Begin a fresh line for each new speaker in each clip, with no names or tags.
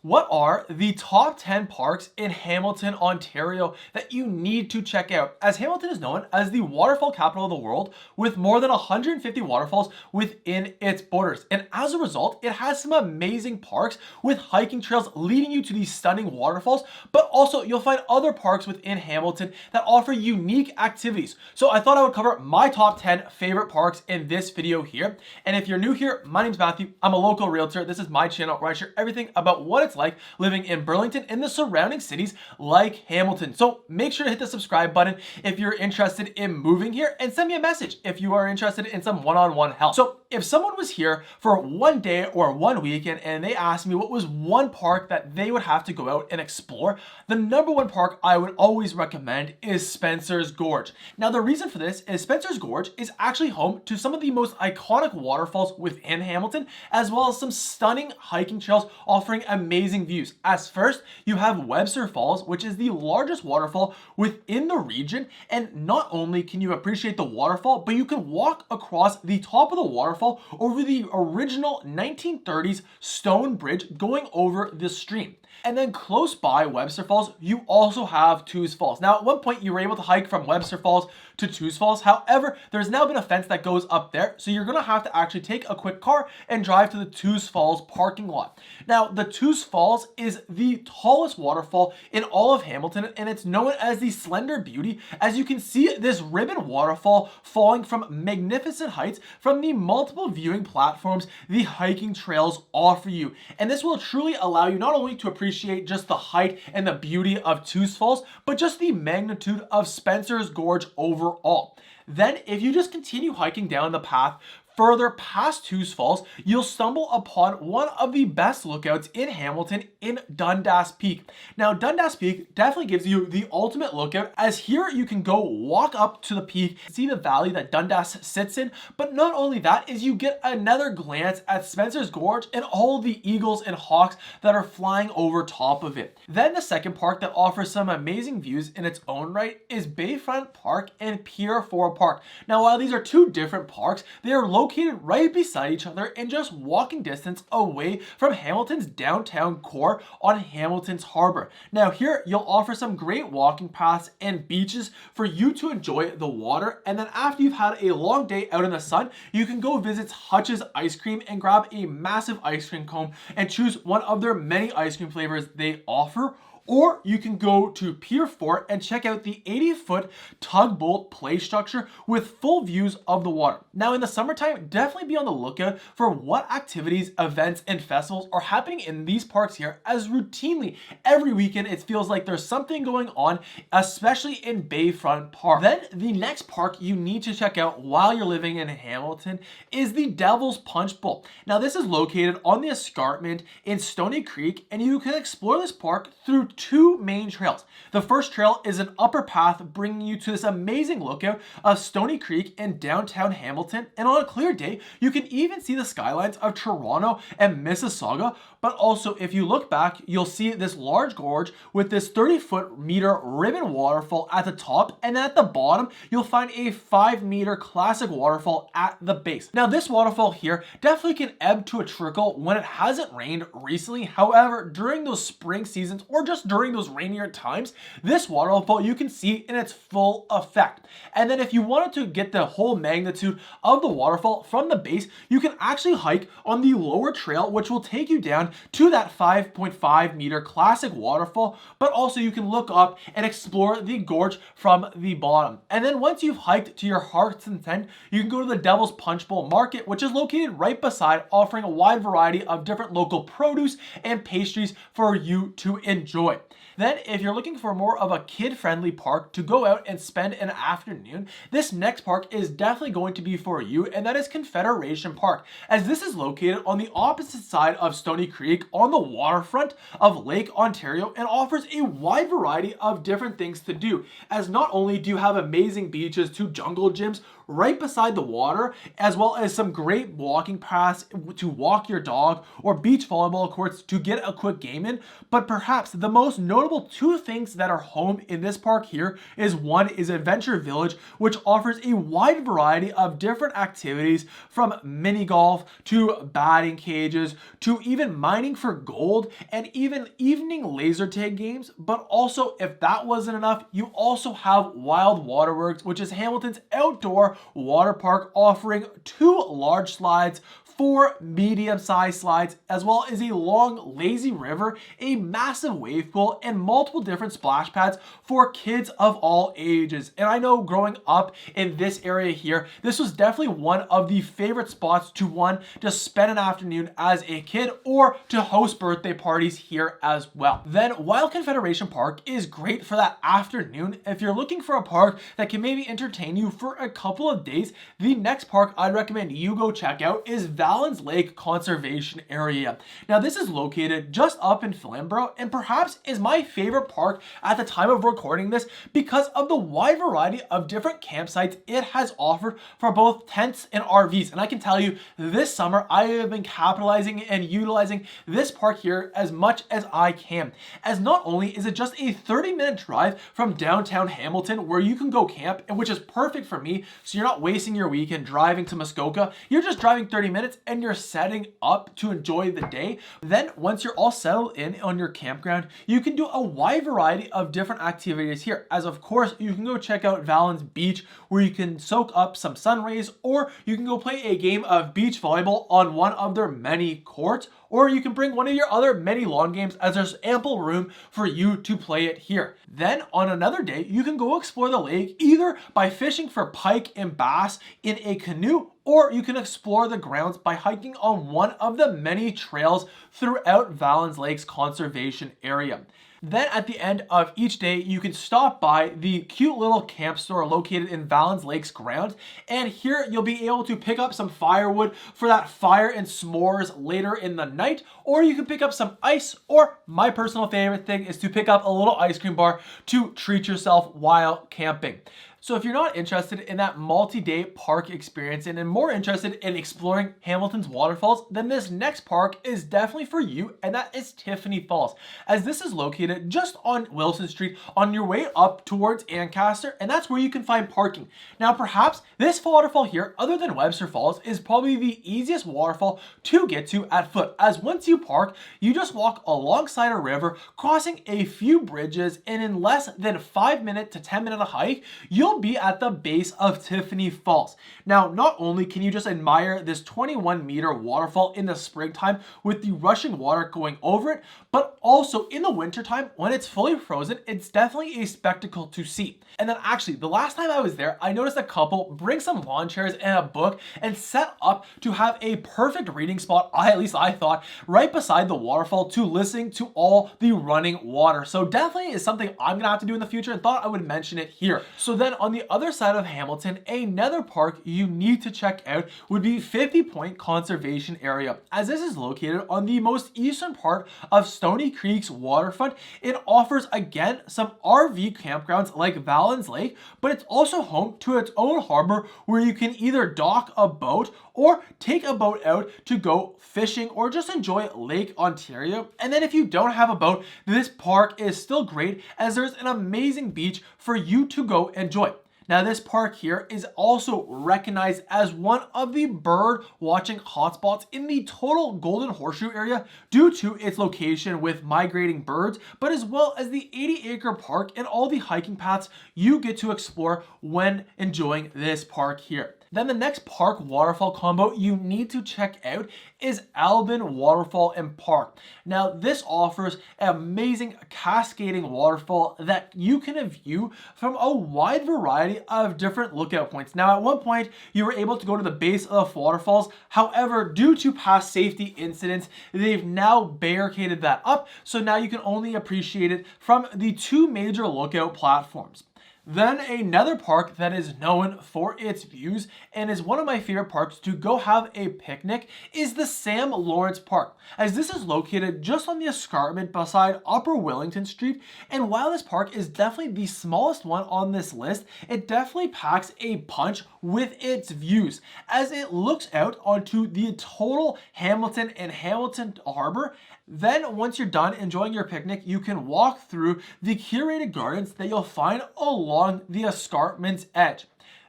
What are the top 10 parks in Hamilton, Ontario that you need to check out? As Hamilton is known as the waterfall capital of the world with more than 150 waterfalls within its borders. And as a result, it has some amazing parks with hiking trails leading you to these stunning waterfalls, but also you'll find other parks within Hamilton that offer unique activities. So I thought I would cover my top 10 favorite parks in this video here. And if you're new here, my name's Matthew. I'm a local realtor. This is my channel where I share everything about what it's like living in Burlington and the surrounding cities like Hamilton. So make sure to hit the subscribe button if you're interested in moving here, and send me a message if you are interested in some one-on-one help. So if someone was here for one day or one weekend and they asked me what was one park that they would have to go out and explore, the number one park I would always recommend is Spencer's Gorge. Now the reason for this is Spencer's Gorge is actually home to some of the most iconic waterfalls within Hamilton, as well as some stunning hiking trails offering amazing views. As first, you have Webster Falls, which is the largest waterfall within the region, and not only can you appreciate the waterfall, but you can walk across the top of the waterfall over the original 1930s stone bridge going over the stream. And then close by Webster Falls, you also have Tews Falls. Now, at one point, you were able to hike from Webster Falls to Tews Falls. However, there's now been a fence that goes up there, so you're going to have to actually take a quick car and drive to the Tews Falls parking lot. Now, the Tews Falls is the tallest waterfall in all of Hamilton, and it's known as the Slender Beauty, as you can see this ribbon waterfall falling from magnificent heights from the multiple viewing platforms the hiking trails offer you. And this will truly allow you not only to appreciate just the height and the beauty of Tews Falls, but just the magnitude of Spencer's Gorge overall. Then, if you just continue hiking down the path further past Tews Falls, you'll stumble upon one of the best lookouts in Hamilton in Dundas Peak. Now, Dundas Peak definitely gives you the ultimate lookout, as here you can go walk up to the peak, see the valley that Dundas sits in, but not only that is you get another glance at Spencer's Gorge and all the eagles and hawks that are flying over top of it. Then the second park that offers some amazing views in its own right is Bayfront Park and Pier 4 Park. Now, while these are two different parks, they are located right beside each other and just walking distance away from Hamilton's downtown core on Hamilton's harbor. Now here you'll offer some great walking paths and beaches for you to enjoy the water, and then after you've had a long day out in the sun, you can go visit Hutch's Ice Cream and grab a massive ice cream cone and choose one of their many ice cream flavors they offer. Or you can go to Pier 4 and check out the 80-foot tugboat play structure with full views of the water. Now in the summertime, definitely be on the lookout for what activities, events, and festivals are happening in these parks here, as routinely every weekend it feels like there's something going on, especially in Bayfront Park. Then the next park you need to check out while you're living in Hamilton is the Devil's Punch Bowl. Now this is located on the escarpment in Stony Creek, and you can explore this park through two main trails. The first trail is an upper path bringing you to this amazing lookout of Stony Creek in downtown Hamilton, and on a clear day you can even see the skylines of Toronto and Mississauga. But also, if you look back, you'll see this large gorge with this 30-meter ribbon waterfall at the top, and at the bottom you'll find a 5-meter classic waterfall at the base. Now this waterfall here definitely can ebb to a trickle when it hasn't rained recently. However, during those spring seasons or just during those rainier times, this waterfall you can see in its full effect. And then if you wanted to get the whole magnitude of the waterfall from the base, you can actually hike on the lower trail, which will take you down to that 5.5-meter classic waterfall, but also you can look up and explore the gorge from the bottom. And then once you've hiked to your heart's content, you can go to the Devil's Punch Bowl Market, which is located right beside, offering a wide variety of different local produce and pastries for you to enjoy. Then, if you're looking for more of a kid-friendly park to go out and spend an afternoon, this next park is definitely going to be for you, and that is Confederation Park, as this is located on the opposite side of Stony Creek on the waterfront of Lake Ontario, and offers a wide variety of different things to do, as not only do you have amazing beaches to jungle gyms right beside the water, as well as some great walking paths to walk your dog, or beach volleyball courts to get a quick game in. But perhaps the most notable two things that are home in this park here is one is Adventure Village, which offers a wide variety of different activities, from mini golf to batting cages to even mining for gold and even evening laser tag games. But also, if that wasn't enough, you also have Wild Waterworks, which is Hamilton's outdoor water park, offering 2 large slides, 4 medium-sized slides, as well as a long lazy river, a massive wave pool, and multiple different splash pads for kids of all ages. And I know growing up in this area here, this was definitely one of the favorite spots to spend an afternoon as a kid, or to host birthday parties here as well. Then Wild Confederation Park is great for that afternoon. If you're looking for a park that can maybe entertain you for a couple of days, the next park I'd recommend you go check out is Valens Lake Conservation Area. Now, this is located just up in Flamborough, and perhaps is my favorite park at the time of recording this because of the wide variety of different campsites it has offered for both tents and RVs. And I can tell you, this summer I have been capitalizing and utilizing this park here as much as I can, as not only is it just a 30-minute drive from downtown Hamilton where you can go camp, and which is perfect for me, so you're not wasting your weekend driving to Muskoka. You're just driving 30 minutes and you're setting up to enjoy the day. Then once you're all settled in on your campground, you can do a wide variety of different activities here, as of course you can go check out Valens Beach, where you can soak up some sun rays, or you can go play a game of beach volleyball on one of their many courts, or you can bring one of your other many lawn games, as there's ample room for you to play it here. Then on another day, you can go explore the lake either by fishing for pike and bass in a canoe, or you can explore the grounds by hiking on one of the many trails throughout Valens Lake's conservation area. Then at the end of each day, you can stop by the cute little camp store located in Valens Lake's grounds, and here you'll be able to pick up some firewood for that fire and s'mores later in the night, or you can pick up some ice, or my personal favorite thing is to pick up a little ice cream bar to treat yourself while camping. So if you're not interested in that multi-day park experience and more interested in exploring Hamilton's waterfalls, then this next park is definitely for you, and that is Tiffany Falls, as this is located just on Wilson Street on your way up towards Ancaster, and that's where you can find parking. Now, perhaps this waterfall here, other than Webster Falls, is probably the easiest waterfall to get to at foot, as once you park, you just walk alongside a river, crossing a few bridges, and in less than 5-minute to 10-minute hike, you'll be at the base of Tiffany Falls. Now, not only can you just admire this 21-meter waterfall in the springtime with the rushing water going over it, but also in the wintertime when it's fully frozen, it's definitely a spectacle to see. And then actually, the last time I was there, I noticed a couple bring some lawn chairs and a book and set up to have a perfect reading spot, at least I thought, right beside the waterfall to listen to all the running water. So definitely is something I'm gonna have to do in the future, and thought I would mention it here. So then on the other side of Hamilton, another park you need to check out would be 50 Point Conservation Area, as this is located on the most eastern part of Stony Creek's waterfront. It offers again some RV campgrounds like Valens Lake, but it's also home to its own harbor where you can either dock a boat or take a boat out to go fishing or just enjoy Lake Ontario. And then if you don't have a boat, this park is still great, as there's an amazing beach for you to go enjoy. Now, this park here is also recognized as one of the bird watching hotspots in the total Golden Horseshoe area due to its location with migrating birds, but as well as the 80-acre park and all the hiking paths you get to explore when enjoying this park here. Then the next park waterfall combo you need to check out is Albin Waterfall and Park. Now, this offers an amazing cascading waterfall that you can view from a wide variety of different lookout points. Now, at one point, you were able to go to the base of waterfalls. However, due to past safety incidents, they've now barricaded that up. So now you can only appreciate it from the 2 major lookout platforms. Then another park that is known for its views and is one of my favorite parks to go have a picnic is the Sam Lawrence Park, as this is located just on the escarpment beside Upper Wellington Street. And while this park is definitely the smallest one on this list, it definitely packs a punch with its views, as it looks out onto the total Hamilton and Hamilton Harbor. Then once you're done enjoying your picnic, you can walk through the curated gardens that you'll find along the escarpment's edge.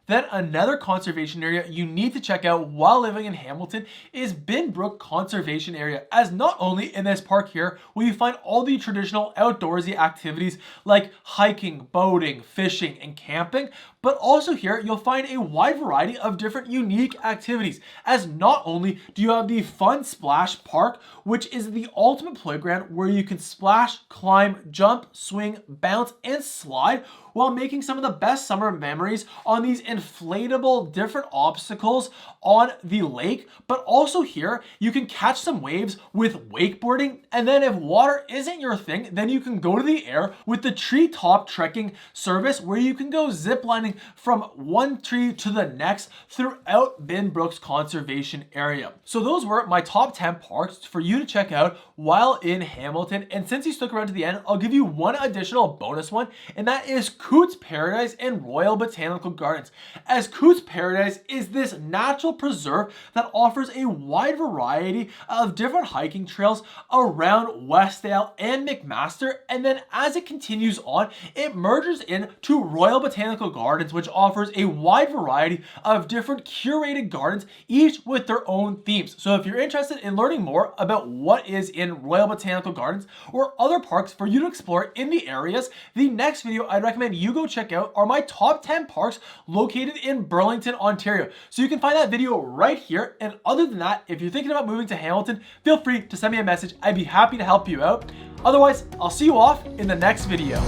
Then another conservation area you need to check out while living in Hamilton is Binbrook Conservation Area, as not only in this park here will you find all the traditional outdoorsy activities like hiking, boating, fishing, and camping, but also here you'll find a wide variety of different unique activities, as not only do you have the Fun Splash Park, which is the ultimate playground where you can splash, climb, jump, swing, bounce, and slide while making some of the best summer memories on these inflatable different obstacles on the lake. But also here you can catch some waves with wakeboarding, and then if water isn't your thing, then you can go to the air with the treetop trekking service, where you can go ziplining from one tree to the next throughout Binbrook's conservation area. So those were my top 10 parks for you to check out while in Hamilton. And since you stuck around to the end, I'll give you one additional bonus one, and that is Cootes Paradise and Royal Botanical Gardens, as Cootes Paradise is this natural preserve that offers a wide variety of different hiking trails around Westdale and McMaster, and then as it continues on, it merges into Royal Botanical Gardens, which offers a wide variety of different curated gardens, each with their own themes. So if you're interested in learning more about what is in Royal Botanical Gardens or other parks for you to explore in the areas, the next video I'd recommend you go check out are my top 10 parks located in Burlington, Ontario. So you can find that video right here. And other than that, if you're thinking about moving to Hamilton, feel free to send me a message. I'd be happy to help you out. Otherwise, I'll see you off in the next video.